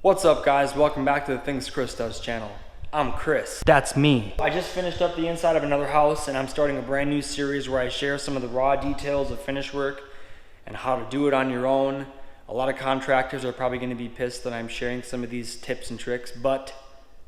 What's up guys, welcome back to the Things Chris Does channel. I'm Chris. That's me. I just finished up the inside of another house and I'm starting a brand new series where I share some of the raw details of finish work and how to do it on your own. A lot of contractors are probably going to be pissed that I'm sharing some of these tips and tricks, but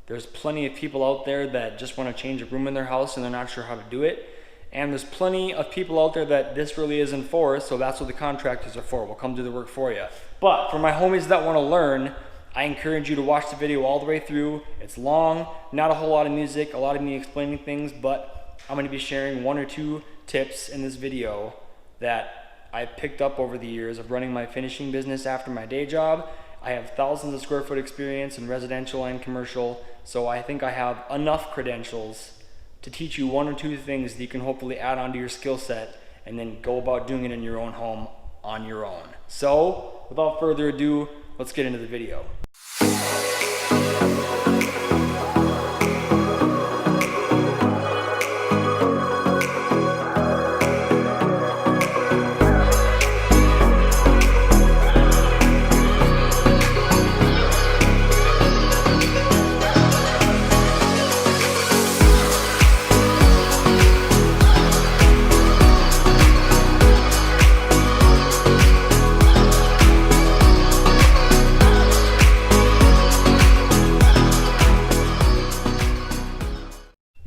there's plenty of people out there that just want to change a room in their house and they're not sure how to do it. And there's plenty of people out there that this really isn't for, so that's what the contractors are for. We'll come do the work for you. But for my homies that want to learn, I encourage you to watch the video all the way through. It's long, not a whole lot of music, a lot of me explaining things, but I'm going to be sharing one or two tips in this video that I've picked up over the years of running my finishing business after my day job. I have thousands of square foot experience in residential and commercial, so I think I have enough credentials to teach you one or two things that you can hopefully add onto your skill set and then go about doing it in your own home on your own. So without further ado, let's get into the video.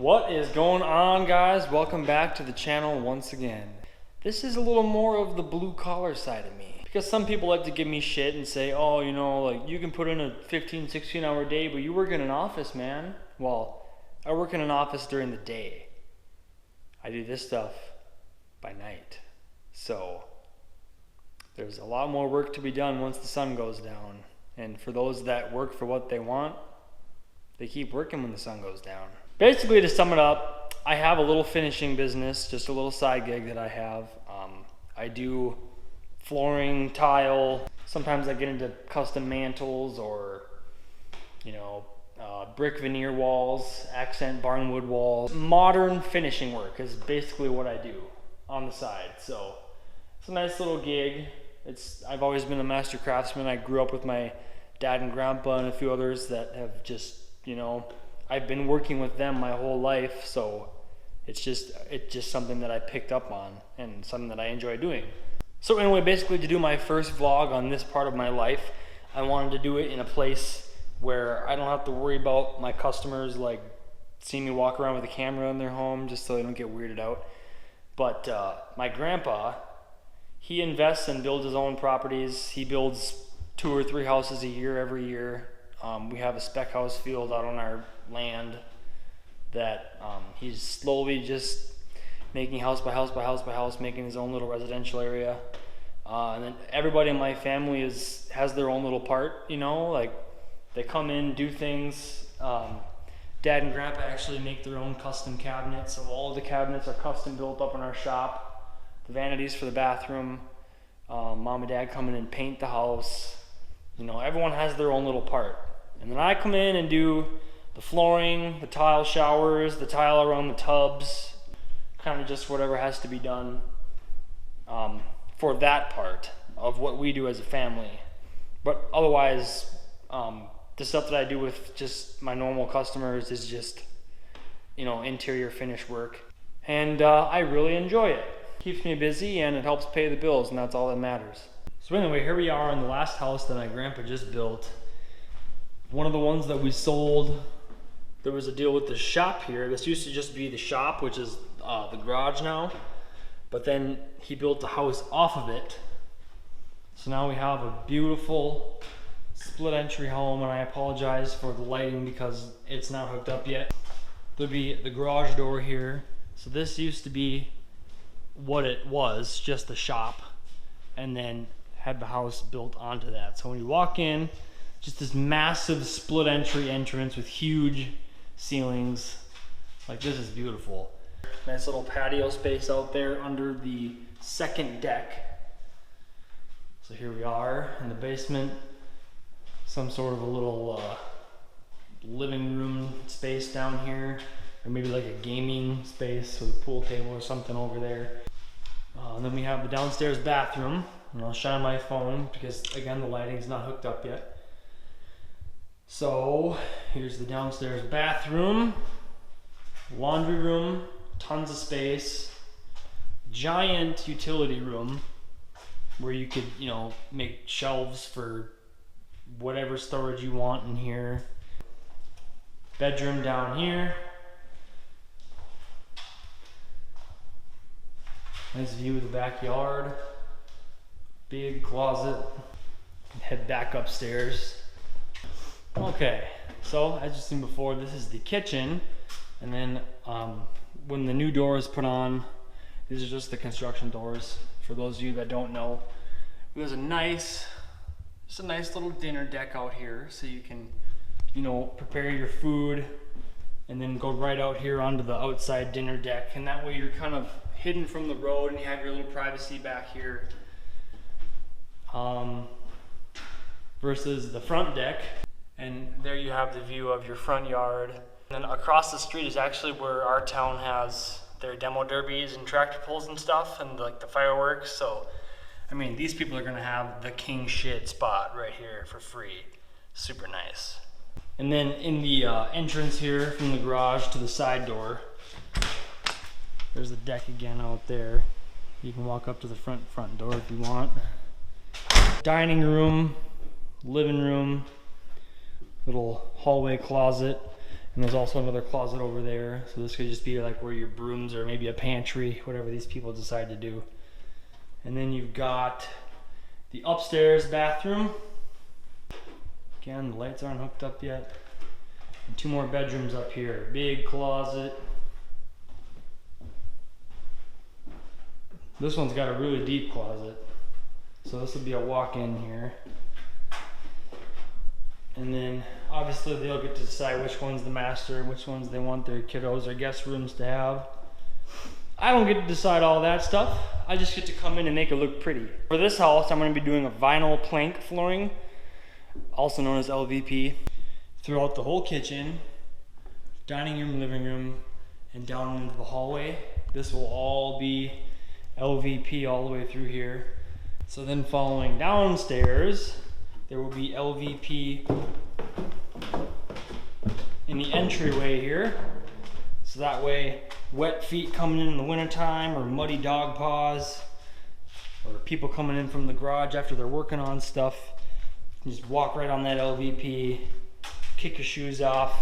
What is going on, guys? Welcome back to the channel once again. This is a little more of the blue collar side of me, because some people like to give me shit and say, oh, you know, like you can put in a 15-16 hour day, but you work in an office, man. Well, I work in an office during the day. I do this stuff by night. So there's a lot more work to be done once the sun goes down. And for those that work for what they want, they keep working when the sun goes down. Basically, to sum it up, I have a little finishing business, just a little side gig that I have. I do flooring, tile. Sometimes I get into custom mantles or, you know, brick veneer walls, accent barnwood walls. Modern finishing work is basically what I do on the side. So it's a nice little gig. I've always been a master craftsman. I grew up with my dad and grandpa and a few others that have just, you know, I've been working with them my whole life, so it's just something that I picked up on and something that I enjoy doing. So anyway, basically to do my first vlog on this part of my life, I wanted to do it in a place where I don't have to worry about my customers like seeing me walk around with a camera in their home just so they don't get weirded out. But my grandpa, he invests and builds his own properties. He builds 2 or 3 houses a year every year. We have a spec house field out on our land that he's slowly just making house by house by house by house, making his own little residential area. And then everybody in my family has their own little part, you know, like they come in, do things. Dad and grandpa actually make their own custom cabinets, so all of the cabinets are custom built up in our shop. The vanities for the bathroom. Mom and dad come in and paint the house. You know, everyone has their own little part. And then I come in and do the flooring, the tile showers, the tile around the tubs, kind of just whatever has to be done for that part of what we do as a family. But otherwise, the stuff that I do with just my normal customers is just, you know, interior finish work. And I really enjoy it. Keeps me busy and it helps pay the bills, and that's all that matters. So anyway, here we are in the last house that my grandpa just built. One of the ones that we sold, there was a deal with the shop here. This used to just be the shop, which is the garage now. But then he built the house off of it. So now we have a beautiful split entry home, and I apologize for the lighting because it's not hooked up yet. There'll be the garage door here. So this used to be what it was, just the shop, and then had the house built onto that. So when you walk in, just this massive split entry entrance with huge ceilings. Like, this is beautiful. Nice little patio space out there under the second deck. So here we are in the basement. Some sort of a little living room space down here, or maybe like a gaming space with a pool table or something over there. And then we have the downstairs bathroom, and I'll shine my phone because again the lighting is not hooked up yet. So here's the downstairs bathroom, laundry room, tons of space, giant utility room where you could, you know, make shelves for whatever storage you want in here. Bedroom down here. Nice view of the backyard. Big closet. Head back upstairs. Okay, so as you've seen before, this is the kitchen. And then when the new door is put on, these are just the construction doors. For those of you that don't know, there's a nice little dinner deck out here, so you can, you know, prepare your food and then go right out here onto the outside dinner deck. And that way you're kind of hidden from the road and you have your little privacy back here. Versus the front deck. And there you have the view of your front yard. And then across the street is actually where our town has their demo derbies and tractor pulls and stuff, and like the fireworks. So, I mean, these people are gonna have the king shit spot right here for free. Super nice. And then in the entrance here from the garage to the side door, there's the deck again out there. You can walk up to the front door if you want. Dining room, living room, little hallway closet, and there's also another closet over there. So this could just be like where your brooms or maybe a pantry, whatever these people decide to do. And then you've got the upstairs bathroom. Again, the lights aren't hooked up yet. And 2 more bedrooms up here. Big closet. This one's got a really deep closet. So this will be a walk-in here. And then obviously they'll get to decide which one's the master and which ones they want their kiddos or guest rooms to have. I don't get to decide all that stuff. I just get to come in and make it look pretty. For this house, I'm going to be doing a vinyl plank flooring, also known as LVP, throughout the whole kitchen, dining room, living room, and down into the hallway. This will all be LVP all the way through here. So then following downstairs, there will be LVP in the entryway here. So that way, wet feet coming in the wintertime, or muddy dog paws, or people coming in from the garage after they're working on stuff, you just walk right on that LVP, kick your shoes off,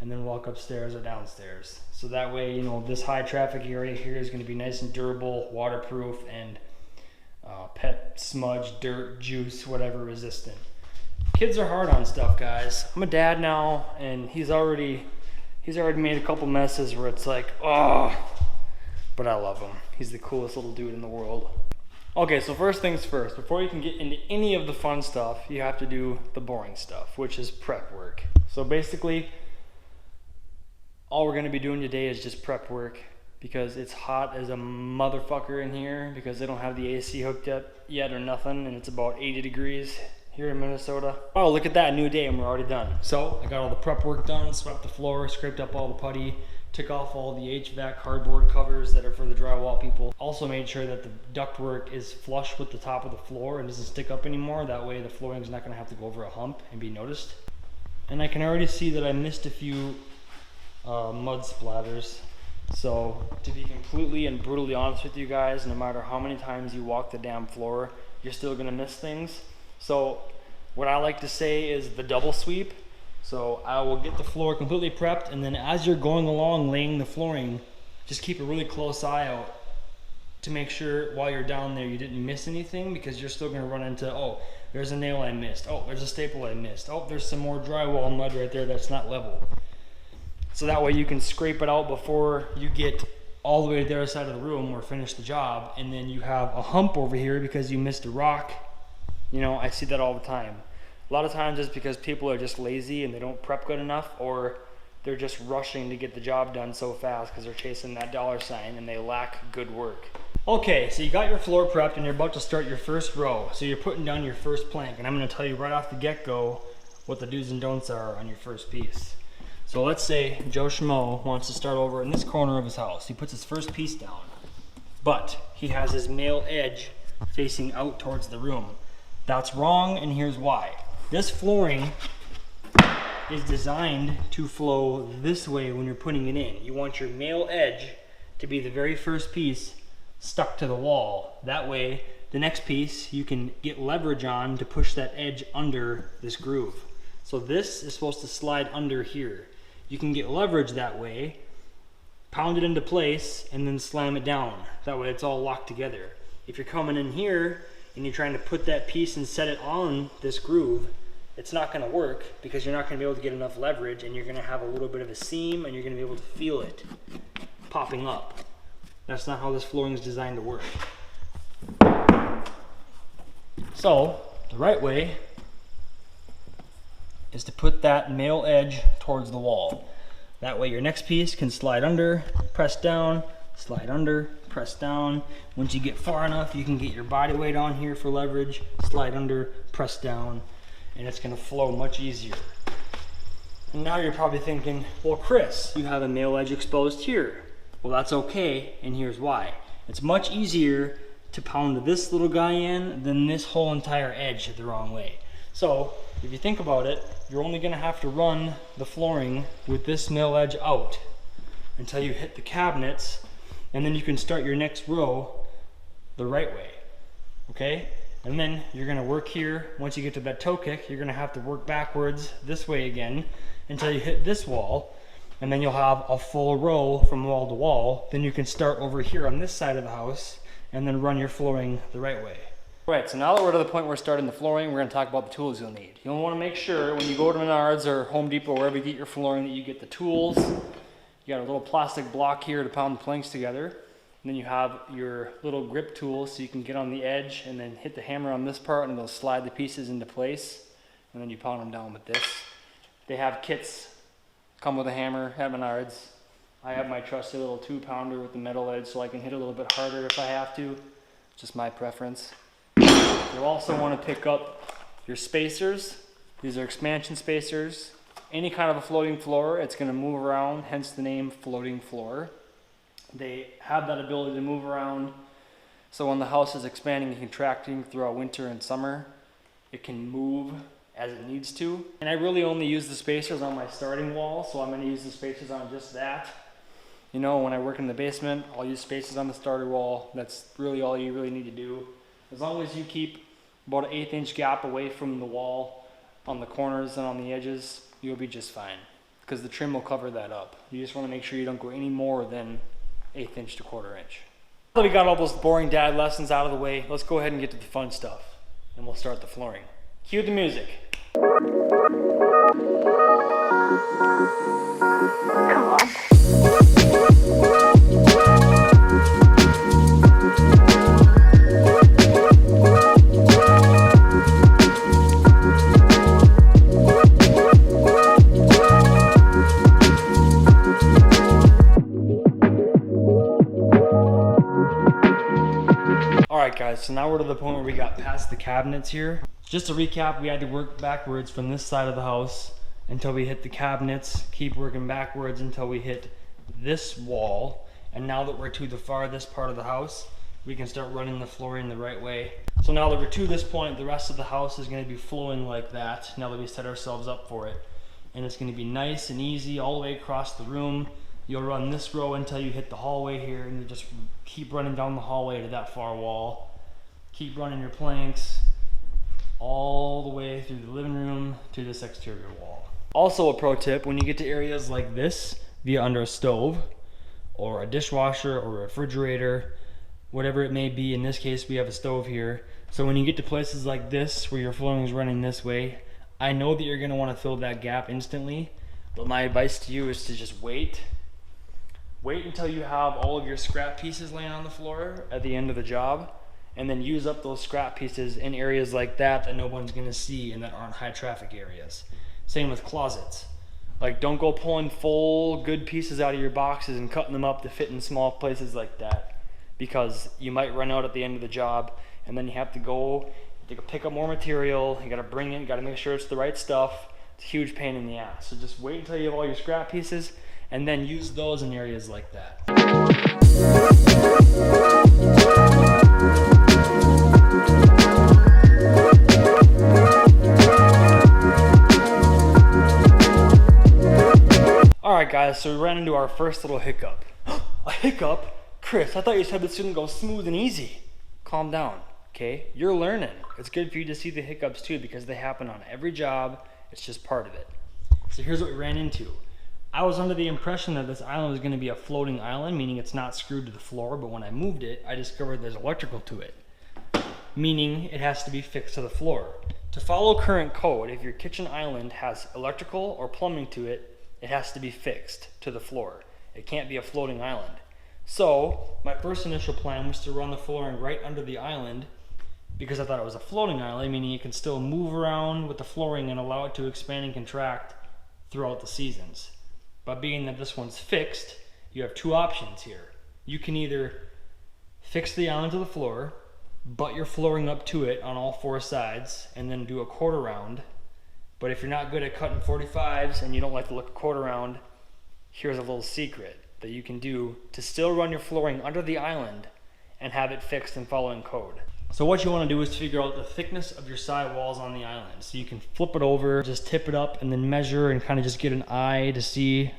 and then walk upstairs or downstairs. So that way, you know, this high traffic area here is going to be nice and durable, waterproof, and pet, smudge, dirt, juice, whatever resistant. Kids are hard on stuff, guys. I'm a dad now, and he's already made a couple messes where it's like, oh, but I love him. He's the coolest little dude in the world. Okay, so first things first, before you can get into any of the fun stuff, you have to do the boring stuff, which is prep work. So basically, all we're gonna be doing today is just prep work, because it's hot as a motherfucker in here because they don't have the AC hooked up yet or nothing, and it's about 80 degrees here in Minnesota. Oh, look at that, new day and we're already done. So I got all the prep work done, swept the floor, scraped up all the putty, took off all the HVAC cardboard covers that are for the drywall people. Also made sure that the ductwork is flush with the top of the floor and doesn't stick up anymore. That way the flooring is not gonna have to go over a hump and be noticed. And I can already see that I missed a few mud splatters. So to be completely and brutally honest with you guys, no matter how many times you walk the damn floor, you're still gonna miss things. So what I like to say is the double sweep. So I will get the floor completely prepped, and then as you're going along laying the flooring, just keep a really close eye out to make sure while you're down there you didn't miss anything, because you're still gonna run into, oh, there's a nail I missed, oh, there's a staple I missed, oh, there's some more drywall mud right there that's not level. So that way you can scrape it out before you get all the way to the other side of the room or finish the job, and then you have a hump over here because you missed a rock. You know, I see that all the time. A lot of times it's because people are just lazy and they don't prep good enough, or they're just rushing to get the job done so fast because they're chasing that dollar sign and they lack good work. Okay, so you got your floor prepped and you're about to start your first row. So you're putting down your first plank, and I'm gonna tell you right off the get-go what the do's and don'ts are on your first piece. So let's say Joe Schmo wants to start over in this corner of his house. He puts his first piece down, but he has his male edge facing out towards the room. That's wrong, and here's why. This flooring is designed to flow this way when you're putting it in. You want your male edge to be the very first piece stuck to the wall. That way, the next piece you can get leverage on to push that edge under this groove. So this is supposed to slide under here. You can get leverage that way, pound it into place, and then slam it down. That way it's all locked together. If you're coming in here and you're trying to put that piece and set it on this groove, it's not gonna work because you're not gonna be able to get enough leverage, and you're gonna have a little bit of a seam, and you're gonna be able to feel it popping up. That's not how this flooring is designed to work. So, the right way is to put that male edge towards the wall. That way your next piece can slide under, press down, slide under, press down. Once you get far enough, you can get your body weight on here for leverage, slide under, press down, and it's gonna flow much easier. And now you're probably thinking, well, Chris, you have a male edge exposed here. Well, that's okay, and here's why. It's much easier to pound this little guy in than this whole entire edge the wrong way. So, if you think about it, you're only gonna have to run the flooring with this male edge out until you hit the cabinets, and then you can start your next row the right way, okay? And then you're gonna work here. Once you get to that toe kick, you're gonna have to work backwards this way again until you hit this wall, and then you'll have a full row from wall to wall. Then you can start over here on this side of the house and then run your flooring the right way. All right, so now that we're to the point where we're starting the flooring, we're gonna talk about the tools you'll need. You'll wanna make sure when you go to Menards or Home Depot, wherever you get your flooring, that you get the tools. You got a little plastic block here to pound the planks together. And then you have your little grip tool so you can get on the edge and then hit the hammer on this part, and it'll slide the pieces into place. And then you pound them down with this. They have kits, come with a hammer at Menards. I have my trusty little 2-pounder with the metal edge so I can hit a little bit harder if I have to. Just my preference. You'll also want to pick up your spacers. These are expansion spacers. Any kind of a floating floor, it's going to move around, hence the name floating floor. They have that ability to move around, so when the house is expanding and contracting throughout winter and summer, it can move as it needs to. And I really only use the spacers on my starting wall, so I'm going to use the spacers on just that. You know, when I work in the basement, I'll use spacers on the starter wall. That's really all you really need to do. As long as you keep about an 1/8 inch gap away from the wall on the corners and on the edges, you'll be just fine, because the trim will cover that up. You just want to make sure you don't go any more than 1/8 inch to 1/4 inch. Now that we got all those boring dad lessons out of the way, let's go ahead and get to the fun stuff, and we'll start the flooring. Cue the music. Come on. Alright guys, so now we're to the point where we got past the cabinets here. Just to recap, we had to work backwards from this side of the house until we hit the cabinets, keep working backwards until we hit this wall, and now that we're to the farthest part of the house, we can start running the flooring the right way. So now that we're to this point, the rest of the house is going to be flowing like that, now that we set ourselves up for it. And it's going to be nice and easy all the way across the room. You'll run this row until you hit the hallway here, and you just keep running down the hallway to that far wall. Keep running your planks all the way through the living room to this exterior wall. Also a pro tip, when you get to areas like this, via under a stove or a dishwasher or a refrigerator, whatever it may be, in this case we have a stove here. So when you get to places like this where your flooring is running this way, I know that you're going to want to fill that gap instantly, but my advice to you is to just wait. Wait until you have all of your scrap pieces laying on the floor at the end of the job, and then use up those scrap pieces in areas like that that no one's going to see and that aren't high traffic areas. Same with closets. Like, don't go pulling full good pieces out of your boxes and cutting them up to fit in small places like that, because you might run out at the end of the job, and then you have to go pick up more material. You got to bring it, you got to make sure it's the right stuff. It's a huge pain in the ass. So just wait until you have all your scrap pieces, and then use those in areas like that. Alright guys, so we ran into our first little hiccup. A hiccup? Chris, I thought you said this shouldn't go smooth and easy. Calm down, okay? You're learning. It's good for you to see the hiccups too because they happen on every job. It's just part of it. So here's what we ran into. I was under the impression that this island was going to be a floating island, meaning it's not screwed to the floor, but when I moved it, I discovered there's electrical to it, meaning it has to be fixed to the floor. To follow current code, if your kitchen island has electrical or plumbing to it, it has to be fixed to the floor. It can't be a floating island. So my first initial plan was to run the flooring right under the island because I thought it was a floating island, meaning you can still move around with the flooring and allow it to expand and contract throughout the seasons. But being that this one's fixed, you have two options here. You can either fix the island to the floor, butt your flooring up to it on all four sides, and then do a quarter round. But if you're not good at cutting 45s and you don't like to look a quarter round, here's a little secret that you can do to still run your flooring under the island and have it fixed and following code. So what you want to do is figure out the thickness of your side walls on the island. So you can flip it over, just tip it up, and then measure and kind of just get an eye to see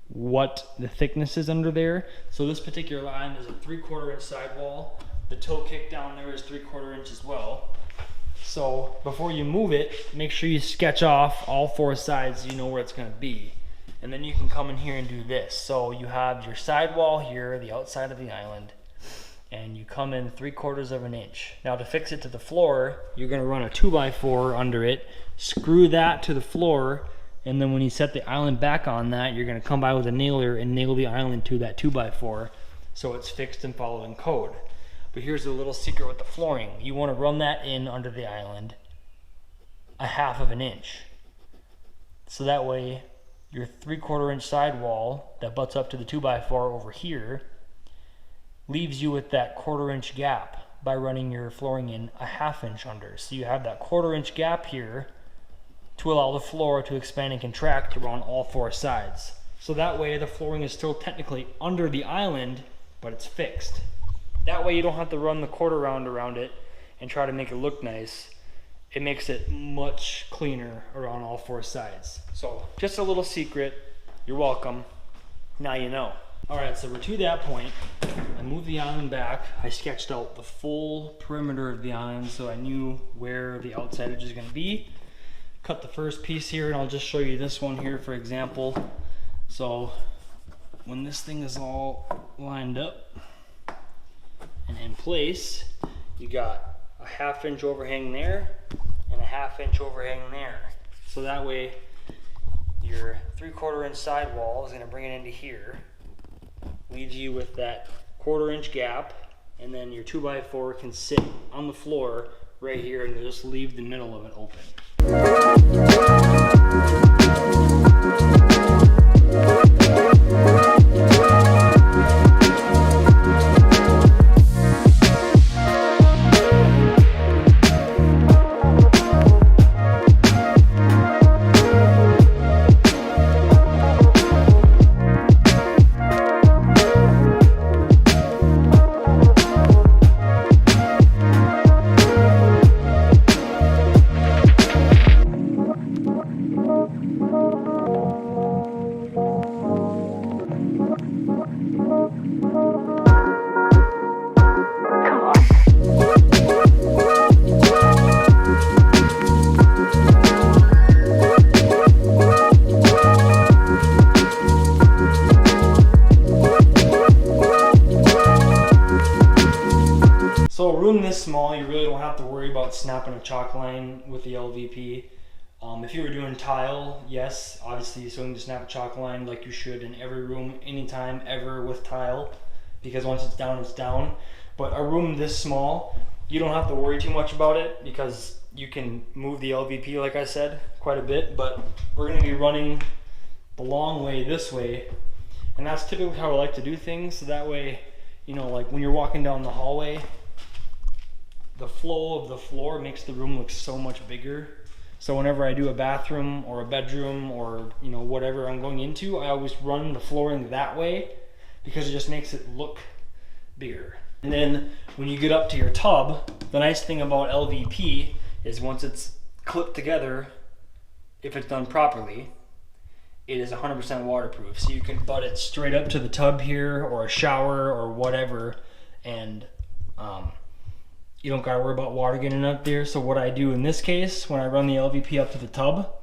what the thickness is under there. So this particular island is a 3/4 inch sidewall. The toe kick down there is 3/4 inch as well. So before you move it, make sure you sketch off all four sides so you know where it's going to be. And then you can come in here and do this. So you have your sidewall here, the outside of the island, and you come in 3/4 inch. Now to fix it to the floor, you're going to run a 2x4 under it, screw that to the floor, and then when you set the island back on that, you're going to come by with a nailer and nail the island to that 2x4 so it's fixed and following code. But here's a little secret with the flooring. You want to run that in under the island 1/2 inch. So that way your 3/4 inch sidewall that butts up to the 2x4 over here leaves you with that 1/4 inch gap by running your flooring in 1/2 inch under. So you have that 1/4 inch gap here to allow the floor to expand and contract around all four sides. So that way the flooring is still technically under the island, but it's fixed. That way you don't have to run the quarter round around it and try to make it look nice. It makes it much cleaner around all four sides. So just a little secret. You're welcome. Now you know. Alright, so we're to that point. I moved the island back. I sketched out the full perimeter of the island so I knew where the outside edge is going to be. Cut the first piece here, and I'll just show you this one here for example. So when this thing is all lined up and in place, you got a 1/2 inch overhang there and a 1/2 inch overhang there. So that way your 3/4 inch sidewall is going to bring it into here, leaves you with that 1/4 inch gap, and then your 2x4 can sit on the floor right here and just leave the middle of it open. So a room this small, you really don't have to worry about snapping a chalk line with the LVP. If you were doing tile, yes, obviously you still need to snap a chalk line like you should in every room, anytime, ever with tile, because once it's down, it's down. But a room this small, you don't have to worry too much about it because you can move the LVP, like I said, quite a bit, but we're going to be running the long way this way, and that's typically how I like to do things, so that way, you know, like when you're walking down the hallway, the flow of the floor makes the room look so much bigger. So whenever I do a bathroom or a bedroom or, you know, whatever I'm going into, I always run the flooring that way because it just makes it look bigger. And then when you get up to your tub, the nice thing about LVP is once it's clipped together, if it's done properly, it is 100% waterproof. So you can butt it straight up to the tub here or a shower or whatever, and you don't gotta worry about water getting up there. So what I do in this case, when I run the LVP up to the tub,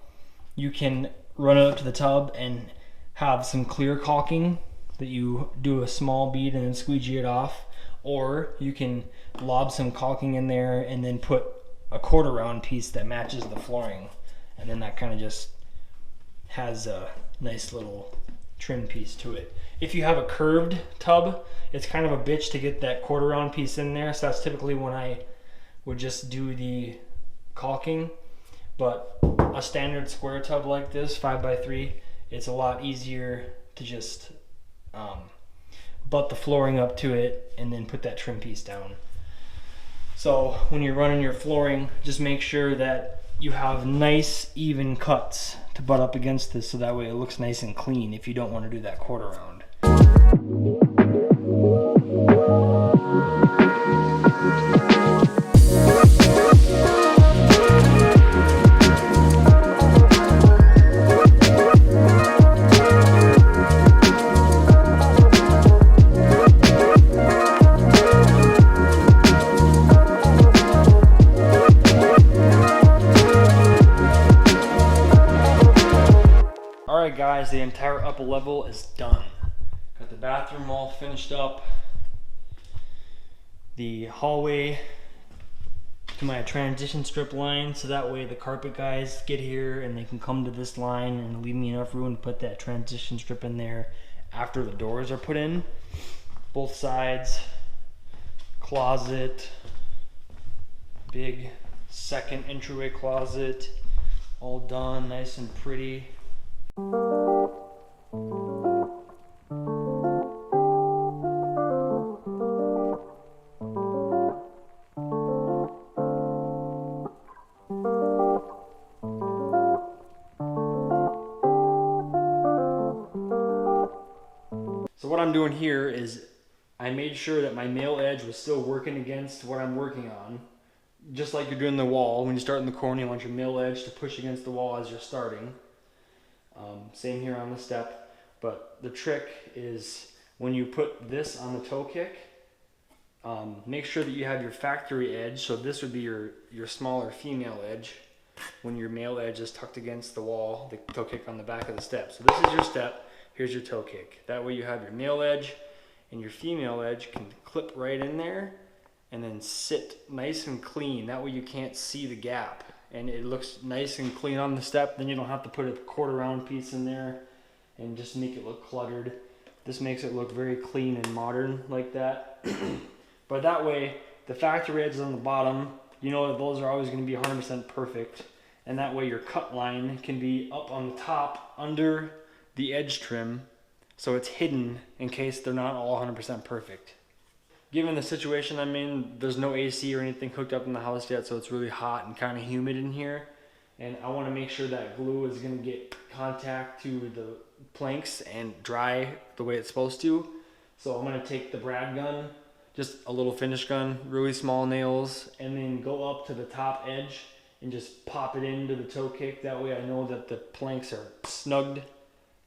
you can run it up to the tub and have some clear caulking that you do a small bead and then squeegee it off, or you can lob some caulking in there and then put a quarter round piece that matches the flooring, and then that kind of just has a nice little trim piece to it. If you have a curved tub, it's kind of a bitch to get that quarter round piece in there, so that's typically when I would just do the caulking. But a standard square tub like this, 5x3, it's a lot easier to just butt the flooring up to it and then put that trim piece down. So when you're running your flooring, just make sure that you have nice even cuts to butt up against this, so that way it looks nice and clean if you don't want to do that quarter round. Alright guys, the entire upper level is done. Got the bathroom all finished up. The hallway to my transition strip line, so that way the carpet guys get here and they can come to this line and leave me enough room to put that transition strip in there after the doors are put in. Both sides, closet, big second entryway closet, all done nice and pretty. So what I'm doing here is I made sure that my male edge was still working against what I'm working on. Just like you're doing the wall, when you start in the corner, you want your male edge to push against the wall as you're starting. Same here on the step, but the trick is when you put this on the toe kick, make sure that you have your factory edge, so this would be your smaller female edge, when your male edge is tucked against the wall, the toe kick on the back of the step. So this is your step, here's your toe kick. That way you have your male edge and your female edge can clip right in there and then sit nice and clean. That way you can't see the gap and it looks nice and clean on the step. Then you don't have to put a quarter round piece in there and just make it look cluttered. This makes it look very clean and modern like that. But that way the factory edges on the bottom, you know that those are always going to be 100% perfect, and that way your cut line can be up on the top under the edge trim, so it's hidden in case they're not all 100% perfect. Given the situation I'm in, there's no AC or anything hooked up in the house yet, so it's really hot and kind of humid in here, and I want to make sure that glue is going to get contact to the planks and dry the way it's supposed to. So I'm going to take the brad gun, just a little finish gun, really small nails, and then go up to the top edge and just pop it into the toe kick. That way I know that the planks are snugged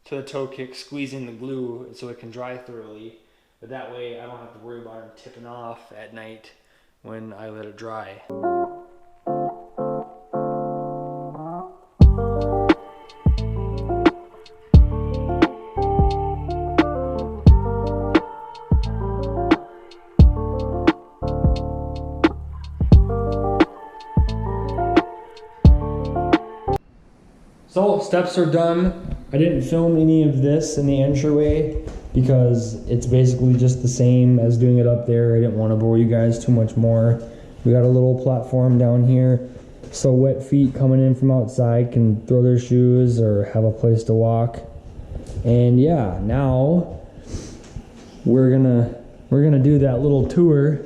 to the toe kick, squeezing the glue so it can dry thoroughly. But that way I don't have to worry about them tipping off at night when I let it dry. So steps are done. I didn't film any of this in the entryway because it's basically just the same as doing it up there. I didn't want to bore you guys too much more. We got a little platform down here so wet feet coming in from outside can throw their shoes or have a place to walk. And yeah, now we're gonna do that little tour